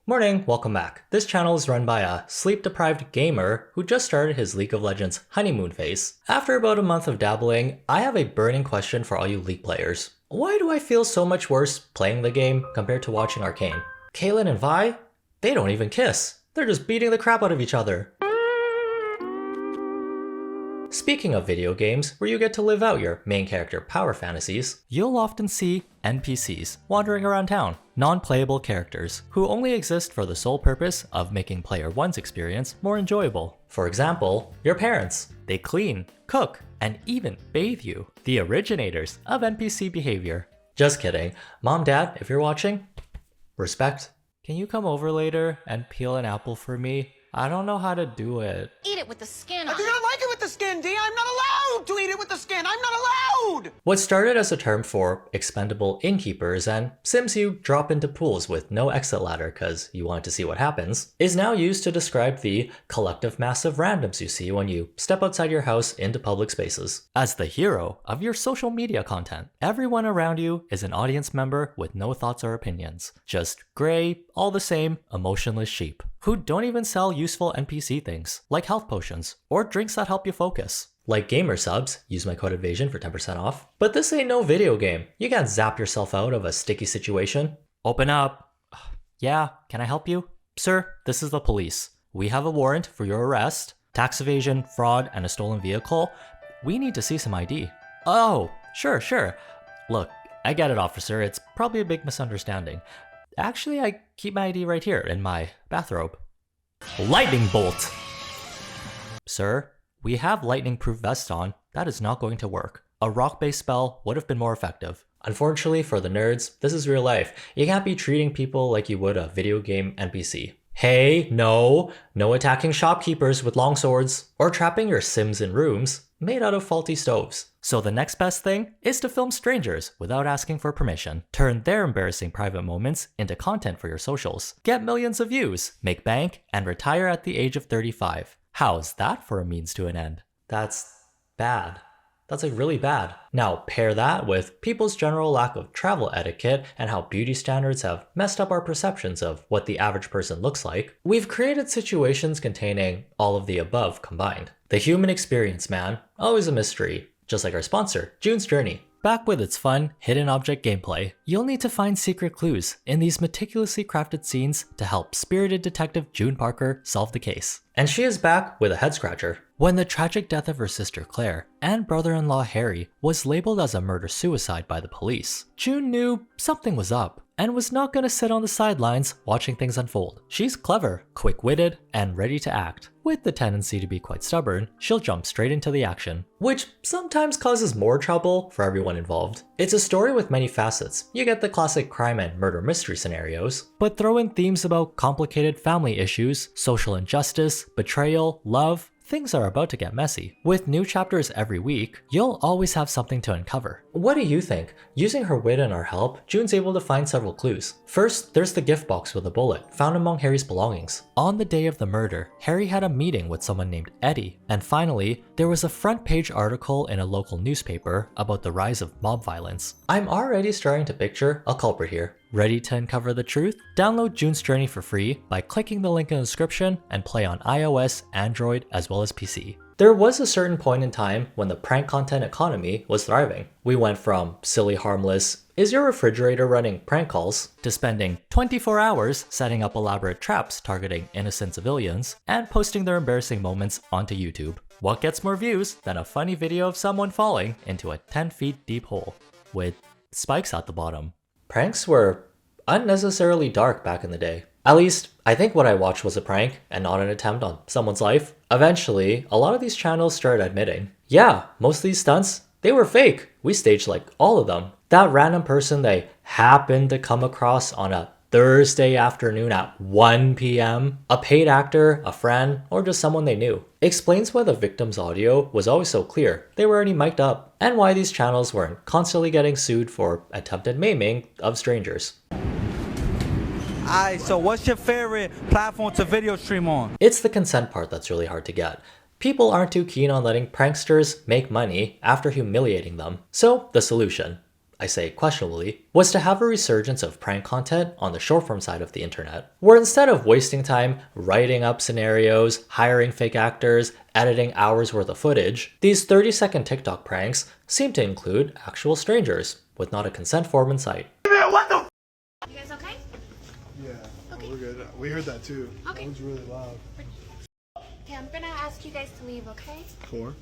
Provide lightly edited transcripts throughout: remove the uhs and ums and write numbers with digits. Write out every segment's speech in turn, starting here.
Morning, welcome back. This channel is run by a sleep-deprived gamer who just started his League of Legends honeymoon phase. After about a month of dabbling, I have a burning question for all you League players. Why do I feel so much worse playing the game compared to watching Arcane? Caitlyn and Vi? They don't even kiss. They're just beating the crap out of each other. Speaking of video games where you get to live out your main character power fantasies, you'll often see NPCs wandering around town, non-playable characters who only exist for the sole purpose of making player 1's experience more enjoyable. For example, your parents. They clean, cook, and even bathe you, the originators of NPC behavior. Just kidding. Mom, Dad, if you're watching, respect. Can you come over later and peel an apple for me? I don't know how to do it. Eat it with the skin I on do not like it with the skin, D. I'm not allowed to eat it with the skin. I'm not allowed. What started as a term for expendable innkeepers and Sims you drop into pools with no exit ladder because you want to see what happens, is now used to describe the collective mass of randoms you see when you step outside your house into public spaces. As the hero of your social media content, everyone around you is an audience member with no thoughts or opinions. Just gray, all the same, emotionless sheep who don't even sell useful NPC things, like health potions, or drinks that help you focus. Like gamer subs, use my code Edvasian for 10% off. But this ain't no video game. You can't zap yourself out of a sticky situation. Open up. Yeah, can I help you? Sir, this is the police. We have a warrant for your arrest, tax evasion, fraud, and a stolen vehicle. We need to see some ID. Oh, sure. Look, I get it, officer. It's probably a big misunderstanding. Actually, I keep my ID right here in my bathrobe. Lightning bolt! Sir, we have lightning-proof vests on. That is not going to work. A rock-based spell would have been more effective. Unfortunately for the nerds, this is real life. You can't be treating people like you would a video game NPC. Hey, no attacking shopkeepers with long swords, or trapping your Sims in rooms made out of faulty stoves. So the next best thing is to film strangers without asking for permission. Turn their embarrassing private moments into content for your socials. Get millions of views, make bank, and retire at the age of 35. How's that for a means to an end? That's bad. That's like really bad. Now pair that with people's general lack of travel etiquette and how beauty standards have messed up our perceptions of what the average person looks like. We've created situations containing all of the above combined. The human experience, man, always a mystery. Just like our sponsor, June's Journey. Back with its fun, hidden object gameplay, you'll need to find secret clues in these meticulously crafted scenes to help spirited detective June Parker solve the case. And she is back with a head scratcher. When the tragic death of her sister Claire and brother-in-law Harry was labeled as a murder-suicide by the police, June knew something was up and was not going to sit on the sidelines watching things unfold. She's clever, quick-witted, and ready to act. With the tendency to be quite stubborn, she'll jump straight into the action, which sometimes causes more trouble for everyone involved. It's a story with many facets. You get the classic crime and murder mystery scenarios, but throw in themes about complicated family issues, social injustice, betrayal, love. Things are about to get messy. With new chapters every week, you'll always have something to uncover. What do you think? Using her wit and our help, June's able to find several clues. First, there's the gift box with a bullet, found among Harry's belongings. On the day of the murder, Harry had a meeting with someone named Eddie. And finally, there was a front page article in a local newspaper about the rise of mob violence. I'm already starting to picture a culprit here. Ready to uncover the truth? Download June's Journey for free by clicking the link in the description and play on iOS, Android, as well as PC. There was a certain point in time when the prank content economy was thriving. We went from silly harmless, is your refrigerator running prank calls, to spending 24 hours setting up elaborate traps targeting innocent civilians and posting their embarrassing moments onto YouTube. What gets more views than a funny video of someone falling into a 10 feet deep hole with spikes at the bottom? Pranks were unnecessarily dark back in the day. At least, I think what I watched was a prank and not an attempt on someone's life. Eventually, a lot of these channels started admitting, yeah, most of these stunts, they were fake. We staged like all of them. That random person they happened to come across on a Thursday afternoon at 1 p.m., a paid actor, a friend, or just someone they knew, explains why the victim's audio was always so clear they were already mic'd up, and why these channels weren't constantly getting sued for attempted maiming of strangers. Alright, so what's your favorite platform to video stream on? It's the consent part that's really hard to get. People aren't too keen on letting pranksters make money after humiliating them. So, the solution. I say questionably, was to have a resurgence of prank content on the short form side of the internet, where instead of wasting time writing up scenarios, hiring fake actors, editing hours worth of footage, these 30-second TikTok pranks seem to include actual strangers, with not a consent form in sight. What the? You guys okay? Yeah, we're good. We heard that too. Okay. That was really loud. Okay, I'm gonna ask you guys to leave, okay? For?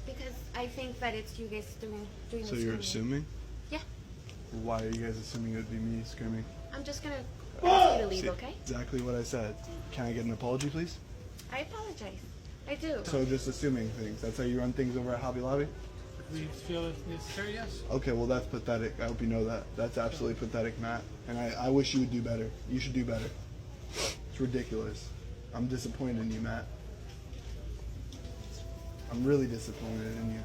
Because I think that it's you guys doing So this you're to me. assuming? Yeah. Why are you guys assuming it would be me screaming? I'm just gonna ask you to leave, See, okay? exactly what I said. Can I get an apology, please? I apologize. I do. So just assuming things. That's how you run things over at Hobby Lobby? If we feel it's necessary, yes. Okay, well that's pathetic. I hope you know that. That's absolutely pathetic, Matt. And I wish you would do better. You should do better. It's ridiculous. I'm disappointed in you, Matt. I'm really disappointed in you.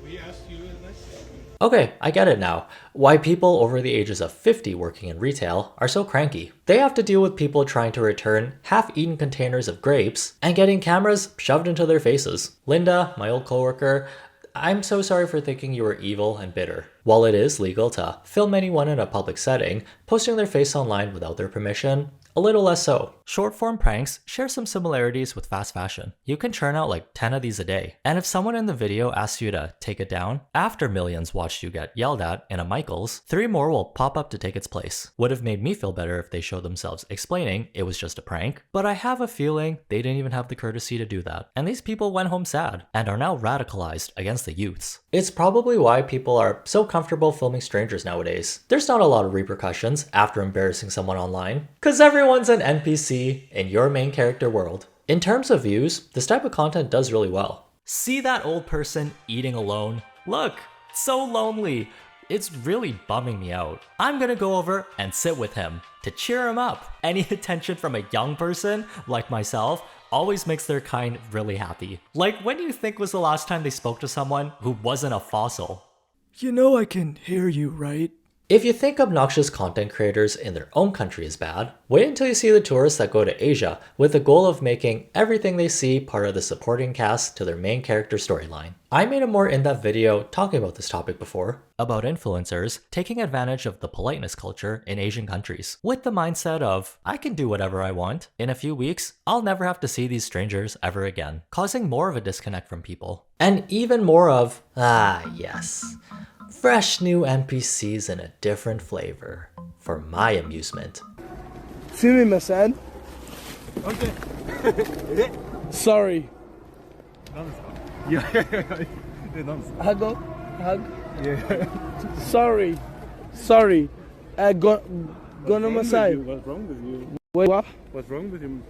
We asked you nicely. Okay, I get it now. Why people over the ages of 50 working in retail are so cranky. They have to deal with people trying to return half-eaten containers of grapes and getting cameras shoved into their faces. Linda, my old coworker, I'm so sorry for thinking you were evil and bitter. While it is legal to film anyone in a public setting, posting their face online without their permission, a little less so. Short form pranks share some similarities with fast fashion. You can churn out like 10 of these a day. And if someone in the video asks you to take it down, after millions watched you get yelled at in a Michaels, 3 more will pop up to take its place. Would have made me feel better if they showed themselves explaining it was just a prank, but I have a feeling they didn't even have the courtesy to do that. And these people went home sad and are now radicalized against the youths. It's probably why people are so comfortable filming strangers nowadays. There's not a lot of repercussions after embarrassing someone online, cause everyone's an NPC in your main character world. In terms of views, this type of content does really well. See that old person eating alone? Look, so lonely. It's really bumming me out. I'm gonna go over and sit with him to cheer him up. Any attention from a young person like myself always makes their kind really happy. Like, when do you think was the last time they spoke to someone who wasn't a fossil? You know I can hear you, right? If you think obnoxious content creators in their own country is bad, wait until you see the tourists that go to Asia with the goal of making everything they see part of the supporting cast to their main character storyline. I made a more in-depth video talking about this topic before, about influencers taking advantage of the politeness culture in Asian countries, with the mindset of, I can do whatever I want. In a few weeks, I'll never have to see these strangers ever again, causing more of a disconnect from people. And even more of, yes, fresh new NPCs in a different flavor, for my amusement. See me, my son. Okay. Sorry. Yeah. Hug. Yeah. Sorry. Go on my side. What's wrong with you? Wait, what? What's wrong with you?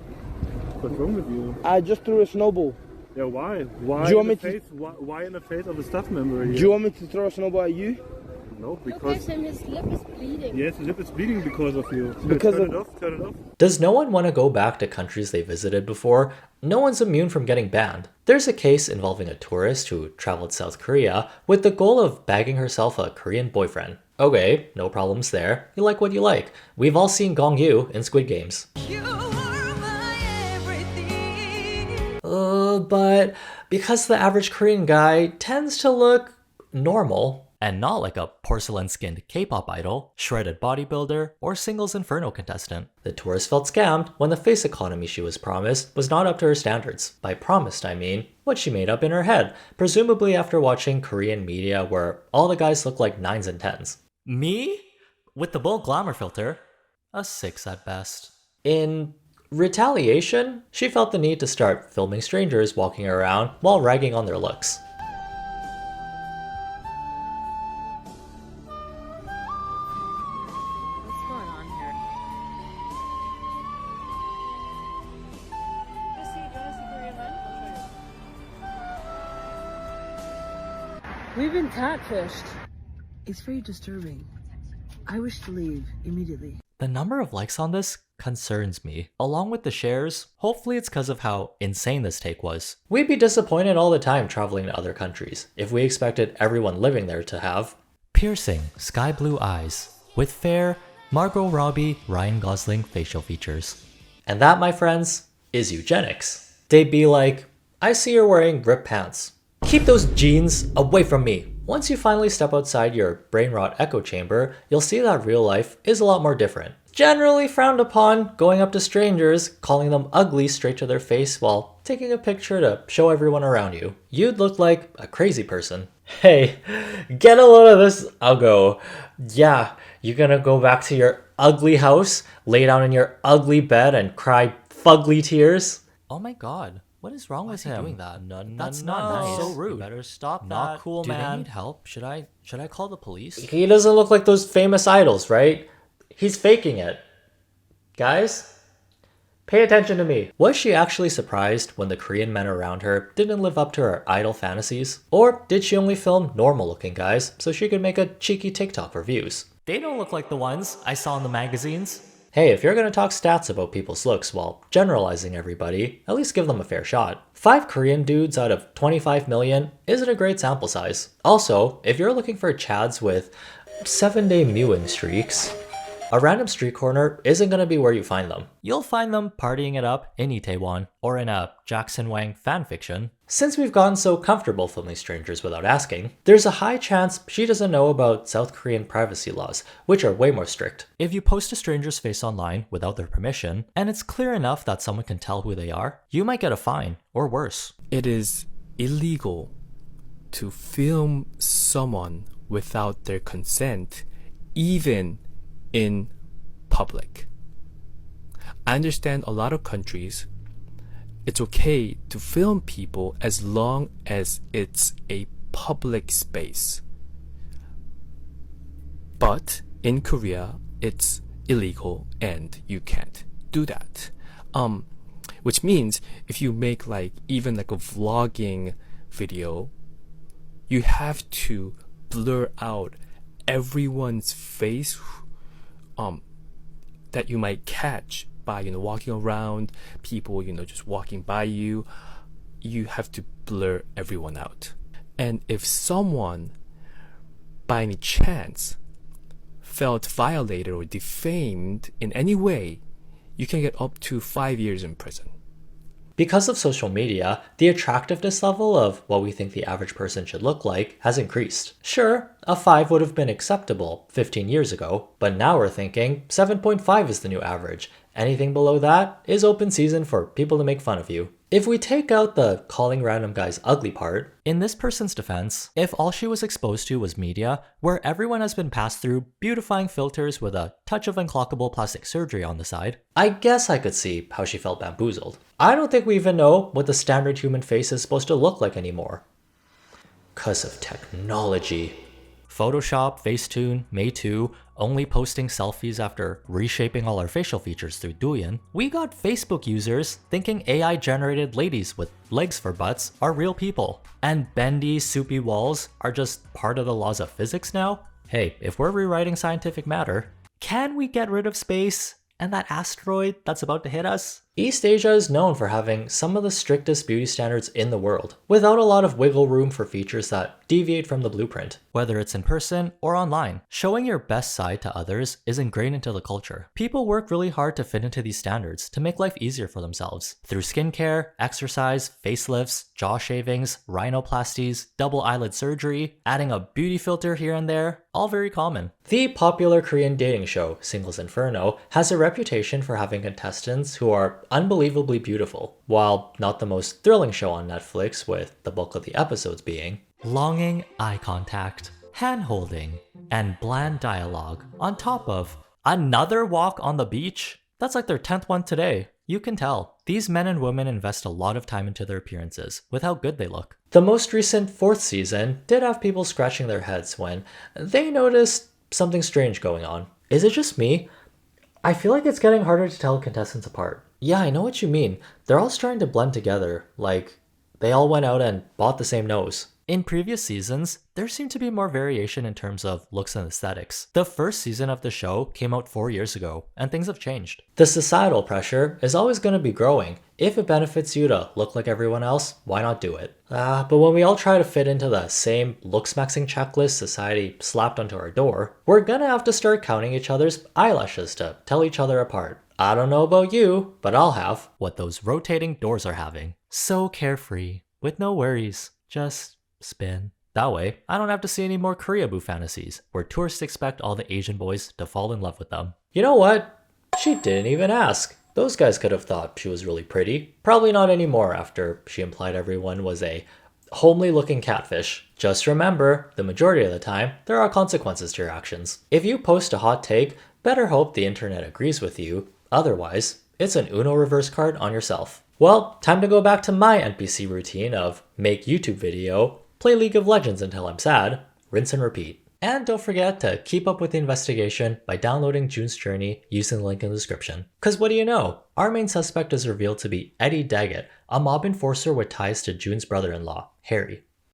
What's wrong with you? I just threw a snowball. Yeah, why? Why Do you in want the me to- face? Why in the face of a staff member here? Do you want me to throw a snowball at you? No, Look because at him, his lip is bleeding. yes, his lip is bleeding because of you. Because turn of- it off. Turn it off. Does no one want to go back to countries they visited before? No one's immune from getting banned. There's a case involving a tourist who traveled South Korea with the goal of bagging herself a Korean boyfriend. Okay, no problems there. You like what you like. We've all seen Gong Yoo in Squid Games. But because the average Korean guy tends to look normal, and not like a porcelain-skinned K-pop idol, shredded bodybuilder, or singles inferno contestant, the tourist felt scammed when the face economy she was promised was not up to her standards. By promised, I mean what she made up in her head, presumably after watching Korean media where all the guys look like 9s and 10s. Me? With the bold glamour filter, a 6 at best. In retaliation, she felt the need to start filming strangers walking around while ragging on their looks. What's going on here? We've been catfished. It's very disturbing. I wish to leave immediately. The number of likes on this concerns me. Along with the shares, hopefully it's because of how insane this take was. We'd be disappointed all the time traveling to other countries if we expected everyone living there to have piercing sky blue eyes with fair Margot Robbie, Ryan Gosling facial features. And that, my friends, is eugenics. They'd be like, I see you're wearing ripped pants. Keep those jeans away from me. Once you finally step outside your brain rot echo chamber, you'll see that real life is a lot more different. Generally frowned upon going up to strangers, calling them ugly straight to their face while taking a picture to show everyone around you. You'd look like a crazy person. Hey, get a load of this uggo. Yeah, you gonna go back to your ugly house, lay down in your ugly bed and cry fugly tears? Oh my god. What is wrong with him? Doing that? That's not nice. So rude. You better stop not that. Not cool, man. Do they need help? Should I call the police? He doesn't look like those famous idols, right? He's faking it. Guys, pay attention to me. Was she actually surprised when the Korean men around her didn't live up to her idol fantasies? Or did she only film normal looking guys so she could make a cheeky TikTok for views? They don't look like the ones I saw in the magazines. Hey, if you're gonna talk stats about people's looks while generalizing everybody, at least give them a fair shot. 5 Korean dudes out of 25 million isn't a great sample size. Also, if you're looking for chads with 7-day mewing streaks, a random street corner isn't going to be where you find them. You'll find them partying it up in Itaewon or in a Jackson Wang fanfiction. Since we've gotten so comfortable filming strangers without asking, there's a high chance she doesn't know about South Korean privacy laws, which are way more strict. If you post a stranger's face online without their permission, and it's clear enough that someone can tell who they are, you might get a fine, or worse. It is illegal to film someone without their consent, even in public. I understand a lot of countries, it's okay to film people as long as it's a public space. But in Korea, it's illegal and you can't do that. Which means if you make even a vlogging video, you have to blur out everyone's face that you might catch by walking around, people just walking by you. You have to blur everyone out. And if someone by any chance felt violated or defamed in any way, you can get up to 5 years in prison. Because of social media, the attractiveness level of what we think the average person should look like has increased. Sure, a 5 would have been acceptable 15 years ago, but now we're thinking 7.5 is the new average. Anything below that is open season for people to make fun of you. If we take out the calling random guys ugly part, in this person's defense, if all she was exposed to was media, where everyone has been passed through beautifying filters with a touch of unclockable plastic surgery on the side, I guess I could see how she felt bamboozled. I don't think we even know what the standard human face is supposed to look like anymore. 'Cause of technology. Photoshop, Facetune, Meitu, only posting selfies after reshaping all our facial features through Douyin. We got Facebook users thinking AI-generated ladies with legs for butts are real people. And bendy, soupy walls are just part of the laws of physics now? Hey, if we're rewriting scientific matter, can we get rid of space and that asteroid that's about to hit us? East Asia is known for having some of the strictest beauty standards in the world, without a lot of wiggle room for features that deviate from the blueprint, whether it's in person or online. Showing your best side to others is ingrained into the culture. People work really hard to fit into these standards to make life easier for themselves. Through skincare, exercise, facelifts, jaw shavings, rhinoplasties, double eyelid surgery, adding a beauty filter here and there, all very common. The popular Korean dating show, Singles Inferno, has a reputation for having contestants who are unbelievably beautiful, while not the most thrilling show on Netflix, with the bulk of the episodes being longing eye contact, hand-holding, and bland dialogue, on top of another walk on the beach. That's like their 10th one today. You can tell. These men and women invest a lot of time into their appearances, with how good they look. The most recent 4th season did have people scratching their heads when they noticed something strange going on. Is it just me? I feel like it's getting harder to tell contestants apart. Yeah, I know what you mean. They're all starting to blend together, like they all went out and bought the same nose. In previous seasons, there seemed to be more variation in terms of looks and aesthetics. The first season of the show came out 4 years ago, and things have changed. The societal pressure is always going to be growing. If it benefits you to look like everyone else, why not do it? But when we all try to fit into the same looks-maxing checklist society slapped onto our door, we're gonna have to start counting each other's eyelashes to tell each other apart. I don't know about you, but I'll have what those rotating doors are having. So carefree, with no worries, just spin. That way, I don't have to see any more Koreaboo fantasies, where tourists expect all the Asian boys to fall in love with them. You know what? She didn't even ask. Those guys could have thought she was really pretty. Probably not anymore after she implied everyone was a homely looking catfish. Just remember, the majority of the time, there are consequences to your actions. If you post a hot take, better hope the internet agrees with you. Otherwise, it's an Uno reverse card on yourself. Well, time to go back to my NPC routine of make YouTube video, play League of Legends until I'm sad, rinse and repeat. And don't forget to keep up with the investigation by downloading June's Journey using the link in the description. Cause what do you know? Our main suspect is revealed to be Eddie Daggett, a mob enforcer with ties to June's brother-in-law, Harry.